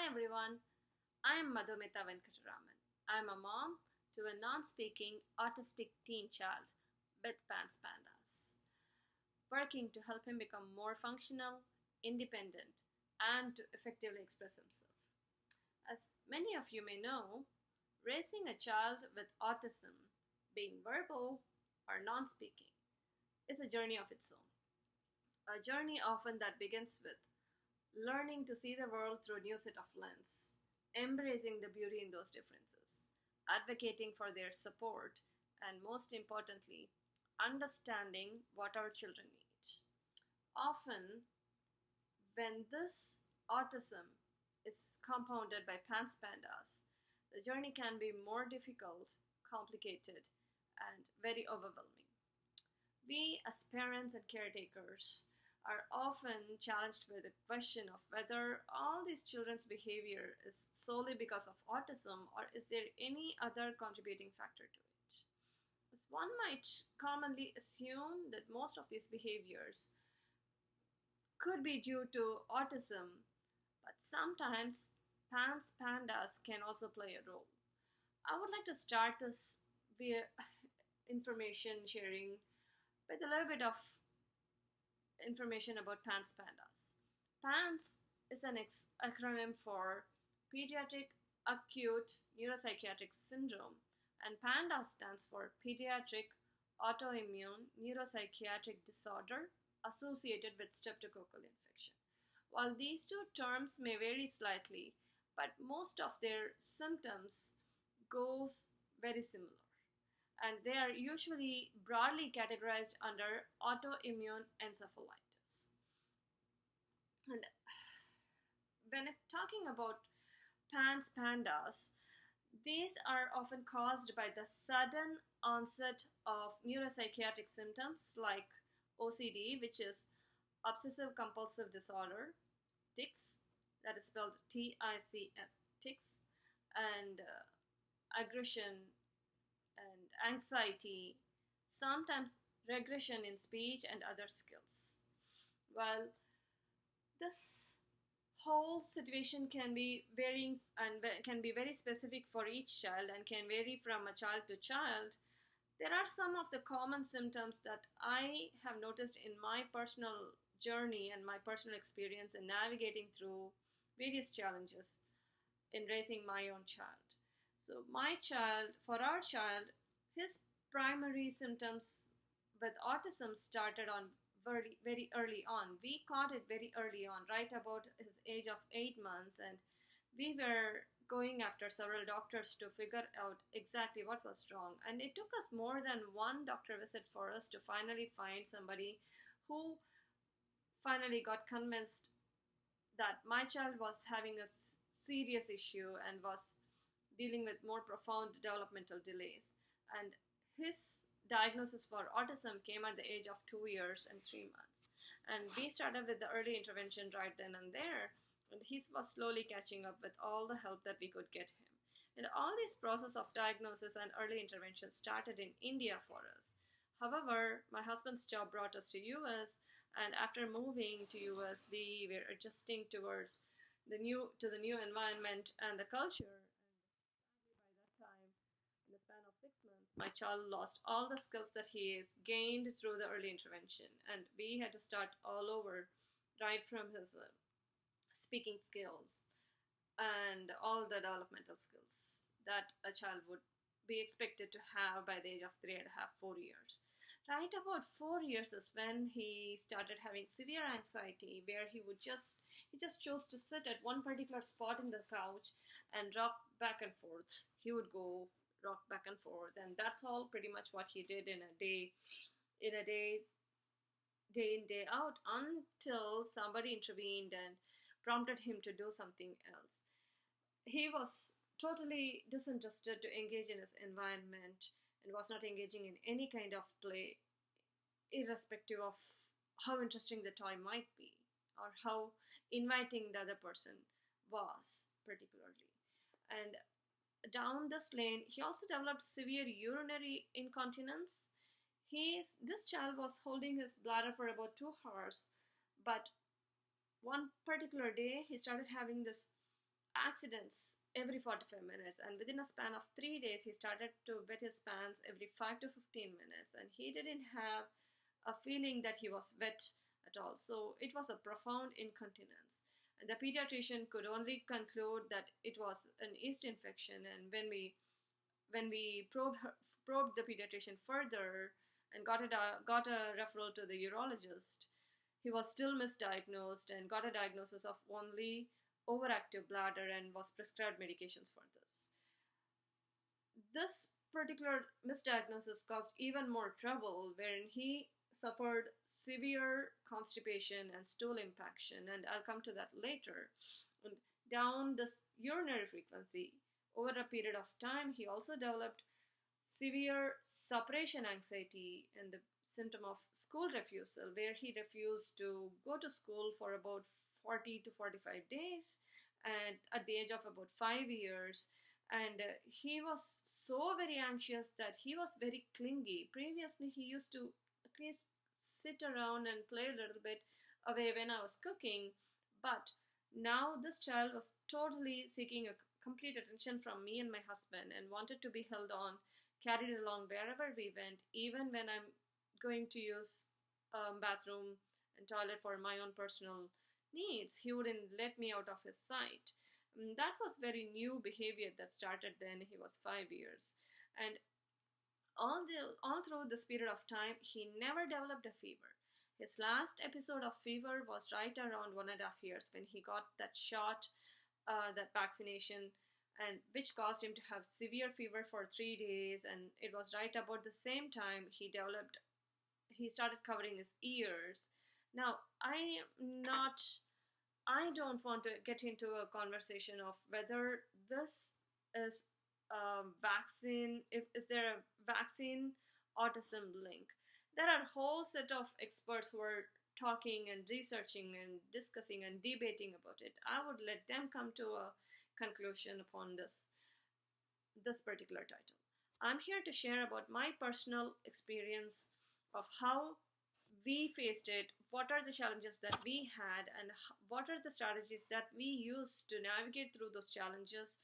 Hi everyone, I am Madhumita Venkataraman. I am a mom to a non-speaking autistic teen child with PANDAS, working to help him become more functional, independent, and to effectively express himself. As many of you may know, raising a child with autism, being verbal or non-speaking, is a journey of its own. A journey often that begins with learning to see the world through a new set of lens, embracing the beauty in those differences, advocating for their support, and most importantly, understanding what our children need. Often, when this autism is compounded by PANDAS, the journey can be more difficult, complicated, and very overwhelming. We, as parents and caretakers, are often challenged with the question of whether all these children's behavior is solely because of autism or is there any other contributing factor to it. As one might commonly assume that most of these behaviors could be due to autism, but sometimes PANDAS can also play a role. I would like to start this via information sharing with a little bit of information about PANDAS. PANDS is an acronym for Pediatric Acute Neuropsychiatric Syndrome, and PANDAS stands for Pediatric Autoimmune Neuropsychiatric Disorder associated with streptococcal infection. While these two terms may vary slightly, but most of their symptoms goes very similar, and they are usually broadly categorized under autoimmune encephalitis. And when talking about PANDAS, these are often caused by the sudden onset of neuropsychiatric symptoms like OCD, which is obsessive compulsive disorder, tics, that is spelled TICS, tics, and aggression and anxiety, sometimes regression in speech and other skills. Well, this whole situation can be varying and can be very specific for each child and can vary from a child to child. There are some of the common symptoms that I have noticed in my personal journey and my personal experience in navigating through various challenges in raising my own child. So for our child, his primary symptoms with autism started on very early on. We caught it very early on, right about his age of 8 months, and we were going after several doctors to figure out exactly what was wrong. And it took us more than one doctor visit for us to finally find somebody who finally got convinced that my child was having a serious issue and was dealing with more profound developmental delays. And his diagnosis for autism came at the age of 2 years and 3 months. And we started with the early intervention right then and there. And he was slowly catching up with all the help that we could get him. And all this process of diagnosis and early intervention started in India for us. However, my husband's job brought us to US, and after moving to US, we were adjusting towards the new environment and the culture. And by that time, in the span of 6 months, my child lost all the skills that he has gained through the early intervention, and we had to start all over, right from his speaking skills and all the developmental skills that a child would be expected to have by the age of 3.5, 4 years. Right about 4 years is when he started having severe anxiety, where he just chose to sit at one particular spot in the couch and rock back and forth. He would go rock back and forth, and that's all pretty much what he did in a day, day in, day out, until somebody intervened and prompted him to do something else. He was totally disinterested to engage in his environment and was not engaging in any kind of play, irrespective of how interesting the toy might be or how inviting the other person was, particularly. And down this lane, he also developed severe urinary incontinence. This child was holding his bladder for about 2 hours, but one particular day he started having this accidents every 45 minutes, and within a span of 3 days he started to wet his pants every 5 to 15 minutes, and he didn't have a feeling that he was wet at all. So it was a profound incontinence, and the pediatrician could only conclude that it was an yeast infection. And when we probed the pediatrician further and got a referral to the urologist, he was still misdiagnosed and got a diagnosis of only overactive bladder and was prescribed medications for this. This particular misdiagnosis caused even more trouble, wherein he suffered severe constipation and stool impaction, and I'll come to that later. And down this urinary frequency, over a period of time, he also developed severe separation anxiety and the symptom of school refusal, where he refused to go to school for about 40 to 45 days, and at the age of about 5 years. And he was so very anxious that he was very clingy. Previously, he used to at least sit around and play a little bit away when I was cooking, but now this child was totally seeking a complete attention from me and my husband and wanted to be held on, carried along wherever we went, even when I'm going to use bathroom and toilet for my own personal needs. He wouldn't let me out of his sight. That was very new behavior that started then. He was 5 years, and all through this period of time, he never developed a fever. His last episode of fever was right around 1.5 years when he got that shot, that vaccination, and which caused him to have severe fever for 3 days. And it was right about the same time he started covering his ears. Now, I don't want to get into a conversation of whether this is a vaccine, if is there a vaccine autism link. There are a whole set of experts who are talking and researching and discussing and debating about it. I would let them come to a conclusion upon this particular title. I'm here to share about my personal experience of how we faced it, what are the challenges that we had, and what are the strategies that we used to navigate through those challenges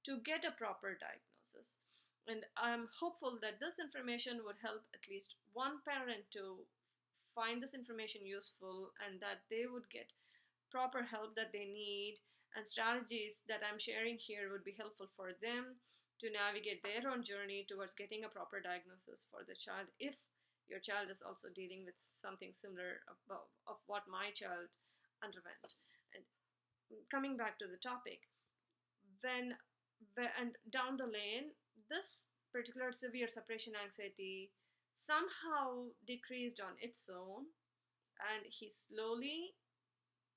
to get a proper diagnosis. And I'm hopeful that this information would help at least one parent to find this information useful, and that they would get proper help that they need, and strategies that I'm sharing here would be helpful for them to navigate their own journey towards getting a proper diagnosis for the child, if your child is also dealing with something similar of what my child underwent. And coming back to the topic, and down the lane, this particular severe separation anxiety somehow decreased on its own, and he slowly,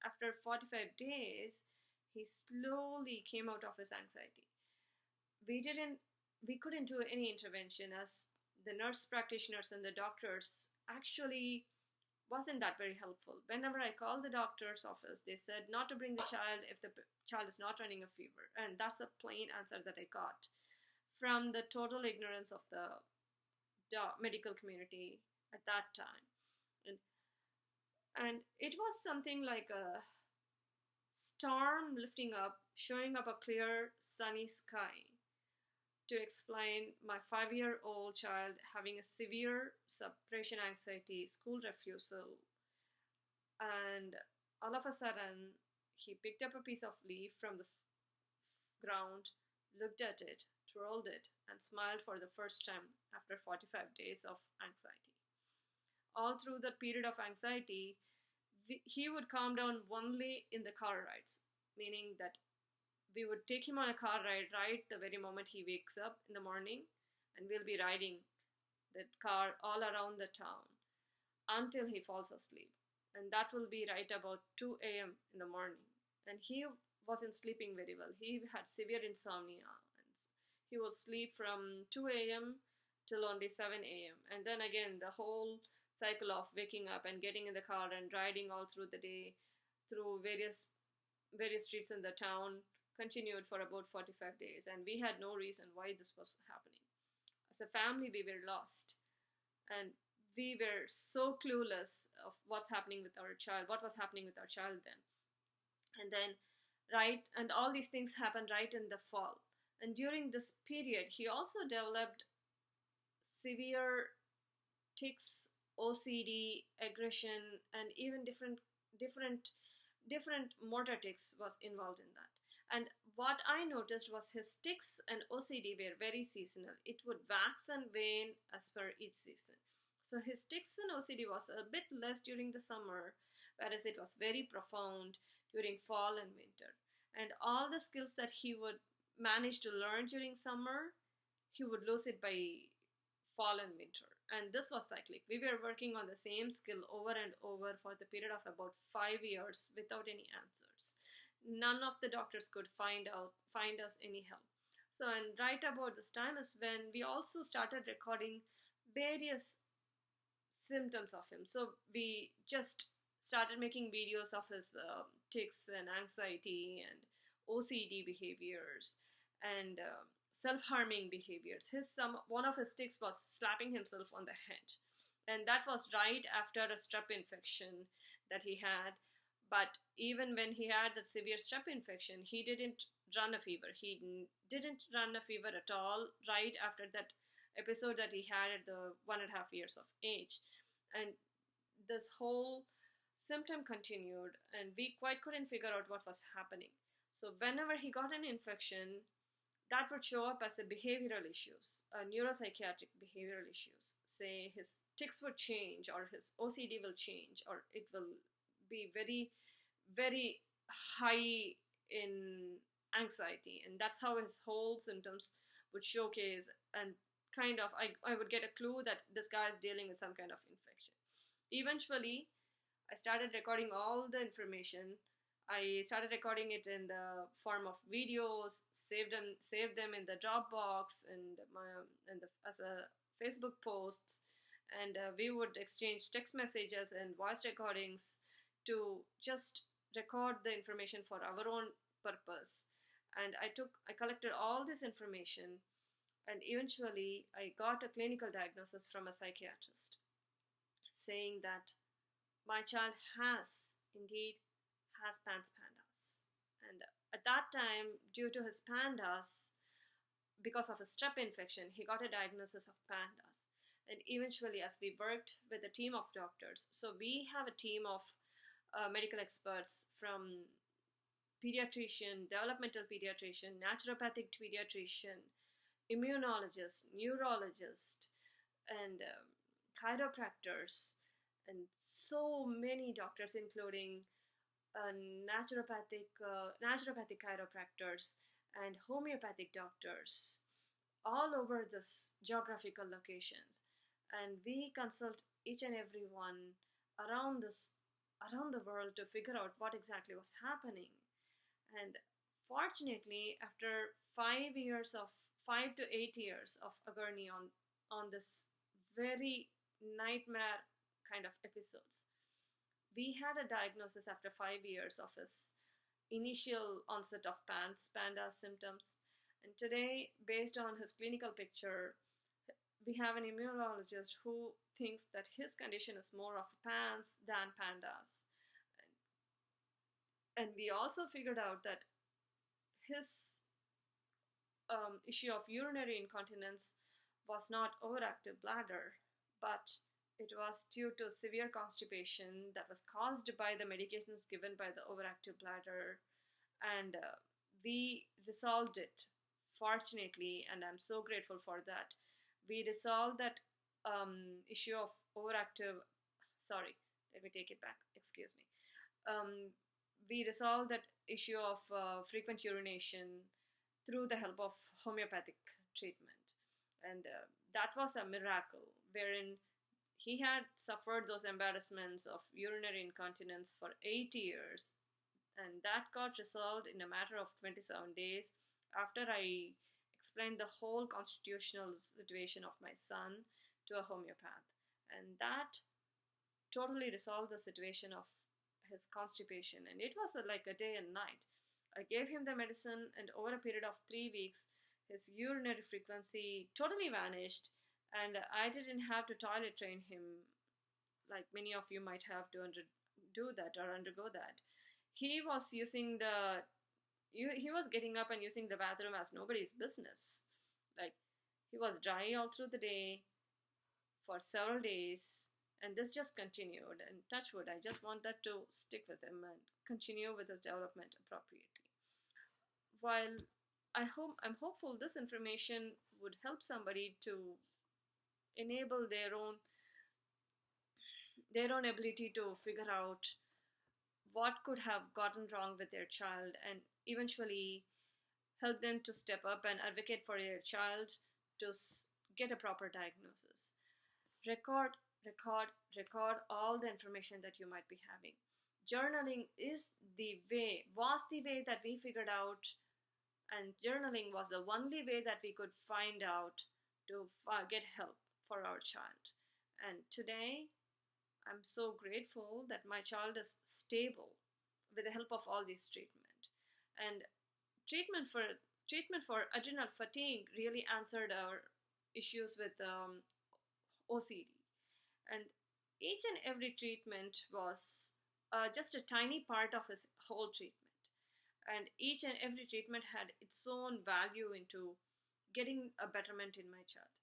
after 45 days, he slowly came out of his anxiety. We couldn't do any intervention, as the nurse practitioners and the doctors actually wasn't that very helpful. Whenever I called the doctor's office, they said not to bring the child if the child is not running a fever. And that's a plain answer that I got from the total ignorance of the medical community at that time. And it was something like a storm lifting up, showing up a clear, sunny sky, to explain my 5-year-old child having a severe separation anxiety, school refusal, and all of a sudden he picked up a piece of leaf from the ground, looked at it, twirled it, and smiled for the first time after 45 days of anxiety. All through the period of anxiety, he would calm down only in the car rides, meaning that we would take him on a car ride right the very moment he wakes up in the morning, and we'll be riding that car all around the town until he falls asleep. And that will be right about 2 a.m. in the morning. And he wasn't sleeping very well. He had severe insomnia. And he would sleep from 2 a.m. till only 7 a.m. And then again, the whole cycle of waking up and getting in the car and riding all through the day through various streets in the town continued for about 45 days, and we had no reason why this was happening. As a family, we were lost, and we were so clueless of what was happening with our child then. And then right? And all these things happened right in the fall. And during this period, he also developed severe tics, OCD, aggression, and even different, different motor tics was involved in that. And what I noticed was his tics and OCD were very seasonal. It would wax and wane as per each season. So his tics and OCD was a bit less during the summer, whereas it was very profound during fall and winter. And all the skills that he would manage to learn during summer, he would lose it by fall and winter. And this was cyclic. We were working on the same skill over and over for the period of about 5 years without any answers. None of the doctors could find us any help. So, and right about this time is when we also started recording various symptoms of him. So we just started making videos of his tics and anxiety and OCD behaviors and self-harming behaviors. One of his tics was slapping himself on the head, and that was right after a strep infection that he had. But even when he had that severe strep infection, he didn't run a fever. Didn't run a fever at all right after that episode that he had at the 1.5 years of age. And this whole symptom continued, and we quite couldn't figure out what was happening. So whenever he got an infection, that would show up as the behavioral issues, neuropsychiatric behavioral issues. Say his tics would change, or his OCD will change, or it will be very, very high in anxiety. And that's how his whole symptoms would showcase. And kind of, I would get a clue that this guy is dealing with some kind of infection. Eventually, I started recording all the information. I started recording it in the form of videos, saved them in the Dropbox as a Facebook posts, and we would exchange text messages and voice recordings to just record the information for our own purpose. And I collected all this information, and eventually I got a clinical diagnosis from a psychiatrist saying that my child indeed has PANDAS. And at that time, due to his PANDAS, because of a strep infection, he got a diagnosis of PANDAS. And eventually, as we worked with a team of doctors, so we have a team of medical experts from pediatrician, developmental pediatrician, naturopathic pediatrician, immunologist, neurologist, and chiropractors, and so many doctors, including naturopathic chiropractors and homeopathic doctors all over this geographical locations. And we consult each and every one around the world to figure out what exactly was happening. And fortunately, after 5 to 8 years of agony on this very nightmare kind of episodes, we had a diagnosis after 5 years of his initial onset of PANDAS symptoms. And today, based on his clinical picture, we have an immunologist who thinks that his condition is more of PANS than PANDAS. And we also figured out that his issue of urinary incontinence was not overactive bladder, but it was due to severe constipation that was caused by the medications given by the overactive bladder. And we resolved it, fortunately, and I'm so grateful for that. We resolved that issue of overactive, sorry, let me take it back, excuse me. We resolved that issue of frequent urination through the help of homeopathic treatment. And that was a miracle, wherein he had suffered those embarrassments of urinary incontinence for 8 years, and that got resolved in a matter of 27 days after I explained the whole constitutional situation of my son to a homeopath. And that totally resolved the situation of his constipation, and it was like a day and night. I gave him the medicine, and over a period of 3 weeks, his urinary frequency totally vanished, and I didn't have to toilet train him like many of you might have to do that or undergo that. He was using the he was getting up and using the bathroom as nobody's business. Like, he was dry all through the day for several days, and this just continued. And touch wood, I just want that to stick with him and continue with his development appropriately. While I'm hopeful this information would help somebody to enable their own ability to figure out what could have gotten wrong with their child, and eventually help them to step up and advocate for their child to get a proper diagnosis. Record, record, record all the information that you might be having. Journaling was the way that we figured out, and journaling was the only way that we could find out to get help for our child. And today, I'm so grateful that my child is stable with the help of all this treatment. And treatment for adrenal fatigue really answered our issues with OCD. And each and every treatment was just a tiny part of his whole treatment. And each and every treatment had its own value into getting a betterment in my child.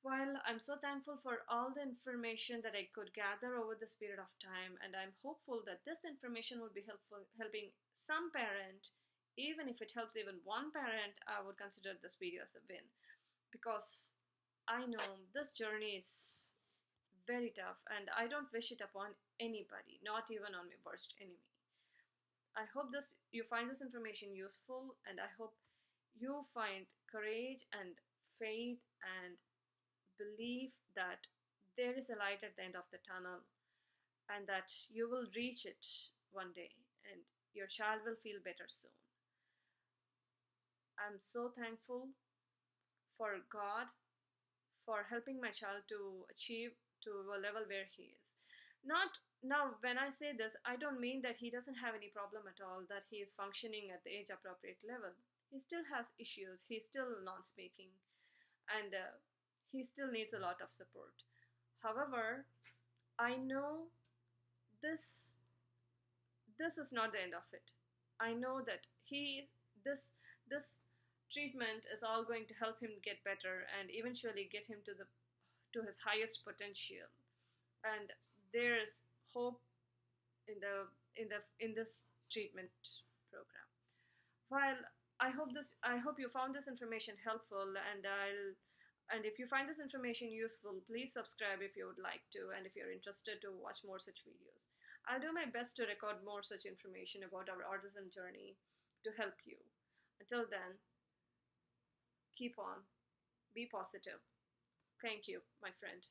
While I'm so thankful for all the information that I could gather over this period of time, and I'm hopeful that this information will be helping some parent, even if it helps even one parent, I would consider this video as a win. Because I know this journey is very tough, and I don't wish it upon anybody, not even on my worst enemy. I hope you find this information useful, and I hope you find courage and faith and believe that there is a light at the end of the tunnel, and that you will reach it one day, and your child will feel better soon. I'm so thankful for God for helping my child to achieve to a level where he is. Not now, when I say this, I don't mean that he doesn't have any problem at all, that he is functioning at the age appropriate level. He still has issues, he's still non-speaking, and he still needs a lot of support. However, I know this this is not the end of it. I know that this treatment is all going to help him get better and eventually get him to his highest potential. And there is hope in this treatment program. While I hope you found this information helpful, and if you find this information useful, please subscribe if you would like to, and if you're interested to watch more such videos. I'll do my best to record more such information about our autism journey to help you. Until then, keep on, be positive. Thank you, my friend.